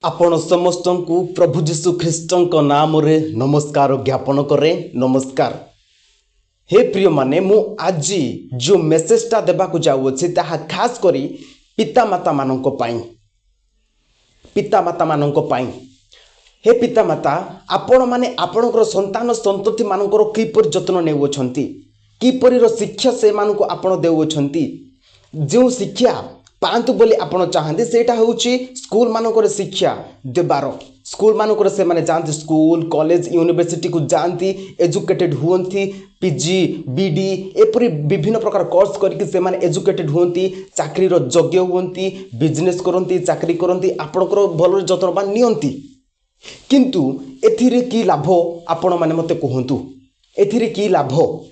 आपण समस्त को प्रभु जीशु ख्रीष्ट नाम रे नमस्कार ज्ञापन करे। नमस्कार। हे प्रिय माने मु आज जो मेसेजटा देबाकू जाउछि ताहा खास करी पिता माता माननको पाई। पिता माता माननको पाई। हे पिता माता आपण माने आपणकर संतान संतति मानकर किपर जत्न नेउछंती, किपरिर शिक्षा से मानको आपण देउछंती। जो शिक्षा पांतु बोली आपण चाहते सेटा होउछि स्कूल मानकर शिक्षा देबार। स्कूल मानकर से माने जानती स्कूल कॉलेज यूनिवर्सिटी को जानती एजुकेटेड हुअंती, पीजी बीडी एपरी विभिन्न प्रकार कोर्स करके से माने एजुकेटेड हुअंती, चाकरीर योग्य हुअंती, बिजनेस करंती, चाकरी करंती, आपणकर भल जतनबान नियंती। किंतु एथिरे की लाभ आपण माने मते कहंतु। एथिरे की लाभ?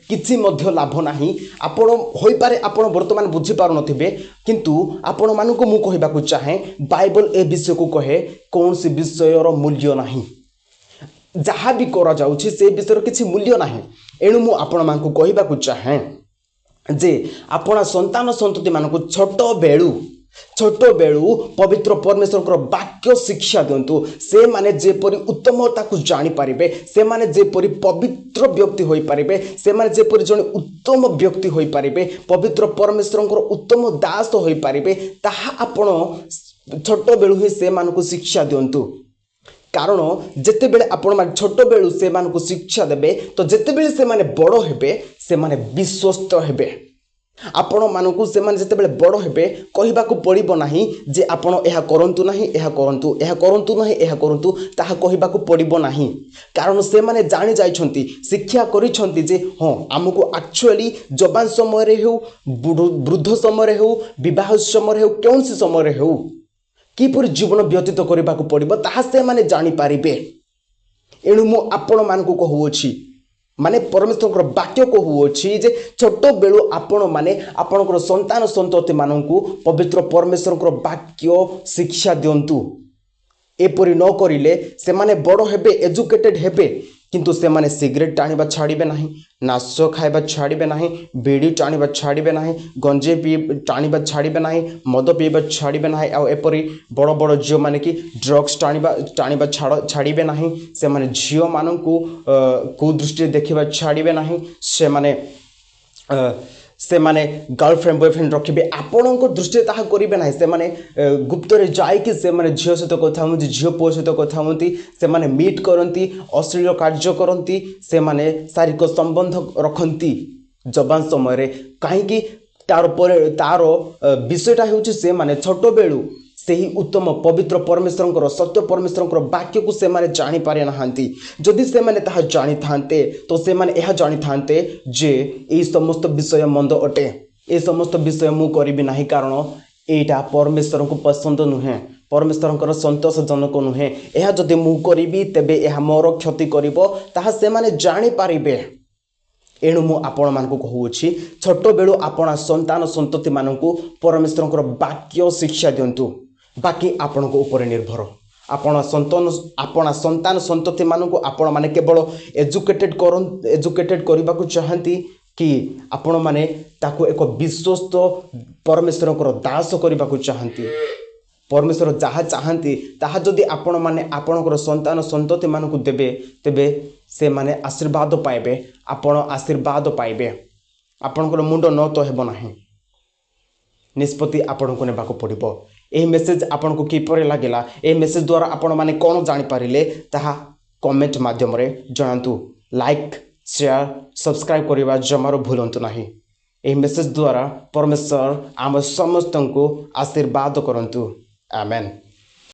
किछि मध्य लाभ नाही। आपण होई पारे आपण वर्तमान बुझी पारु नथिबे, किंतु आपण मानको मु कहिबाकू चाहे बाइबल ए विषय को कहे कौन सी विषयर मूल्य नाही। जहाँ भी करा जाउछि से विषयर किछि मूल्य नाही। एणु मु आपण मानको कहिबाकू चाहे जे आपण संतान संतति मानको छोट बेलू पवित्र परमेश्वर वाक्य शिक्षा दिंतु। से माने जेपरी उत्तमता को जानी पारिबे, से माने जेपरी पवित्र व्यक्ति होई पारिबे, से माने जेपरी जने उत्तम व्यक्ति होई पारिबे, पवित्र परमेश्वर उत्तम दास होई पारिबे, ताहा आपण छोट बेलू ही से मानको शिक्षा दिंतु। कारण जेते बेले आपण माने छोट बेलू से मानको शिक्षा देबे तो जेते बेले से माने बड़ हेबे से माने विश्वस्त हेबे। आपण मानकु से माने जेते बेले बड़ हेबे कहिबाकू पड़िबो नाही जे आपण एहा करंतु नाही, एहा करंतु, एहा करंतु नाही, एहा करंतु, ताहा कहिबाकू पड़िबो नाही। कारण से माने जानि जाइछंती, शिक्षा करिछंती जे हां हमकु एक्चुअली जवान समय रे हो, वृद्ध समय रे हो, विवाह समय रे हो, कोनसी समय रे हो किपरि जीवन व्यतीत करिबाकू पड़िबो ताहा से माने जानि पारिबे। एणु मु आपण मानकु कहूछि माने परमेश्वर वाक्य कहूछि जे छोट बेलू आपण माने आपणकर संतान संतति माननकु पवित्र परमेश्वर वाक्य शिक्षा दिंतु। एपरि न करिले से माने बड़ हेबे, एजुकेटेड हेबे, किंतु से माने सिगरेट टाणिबा छाड़िबे नाही, नाश खाइबा छाड़िबे नाही, बीड़ी टाणिबा छाड़िबे नाही, गंजे पी टाणिबा छाड़िबे नाही, मद पीबा छाड़िबे नाही, आ एपरि बड़ बड़ झियो माने कि ड्रग्स टाणिबा छाड़िबे नाही, से माने झियो माननकु कुदृष्टि देखिबा छाड़िबे नाही, से माने गर्लफ्रेंड बॉयफ्रेंड रखिबे, आपणक दृष्टि ताहा करिबे नाही। से माने गुप्त रे जाई कि से माने झियो सहित कथा हुंती, झियो पुओ सहित कथा हुंती, से माने मीट करंती, अश्लील कार्य करंती, से माने शारीरिक संबंध रखंती जवान समय रे। काहे कि तार विषयटा हेउछि से माने छोट बेलू से ही उत्तम पवित्र परमेश्वर सत्य परमेश्वर वाक्य को से माने जानी पारे नहांती। जदि से माने ताहा जानी थांते तो से माने यह जानी थांते जे ए समस्त विषय मंद अटे, ए समस्त विषय मु करिबि नाही, कारण एटा परमेश्वर को पसंद नुहे, परमेश्वर संतोषजनक नुहे। यह जदि मु करिबि तेबे यह मोर क्षति करिवो ताहा से माने जानी पारिबे। एणु मु आपण मानकु कहूछि छोट बेलू आपण संतान संतति मानकु परमेश्वर वाक्य शिक्षा दिंतु। बाकी आपण को ऊपर निर्भर। आपण संतान संतति मानकु आपण माने केवल एजुकेटेड करबा को चाहंती कि आपण माने ताको एक विश्वस्त परमेश्वर दास करबा को चाहंती। परमेश्वर जहाँ चाहती ताहा जदि आपण माने आपणकर संतान संतति मानकु देबे तेबे से माने आशीर्वाद पाइबे, आपण आशीर्वाद पाइबे। आपणकर मुंड न तो हेबो नाही, निष्पत्ति आपणको नेबाको पड़िबो। एही मेसेज आपणको किपरि लागिला, एही मेसेज द्वारा आपण माने कोन जानि पारिले ताहा कमेंट माध्यम रे जणांतु। लाइक शेयर सब्सक्राइब करिबा जमारो भूलंतु नाही। एही मेसेज द्वारा परमेश्वर आम समस्तंको आशीर्वाद करंतु। आमेन।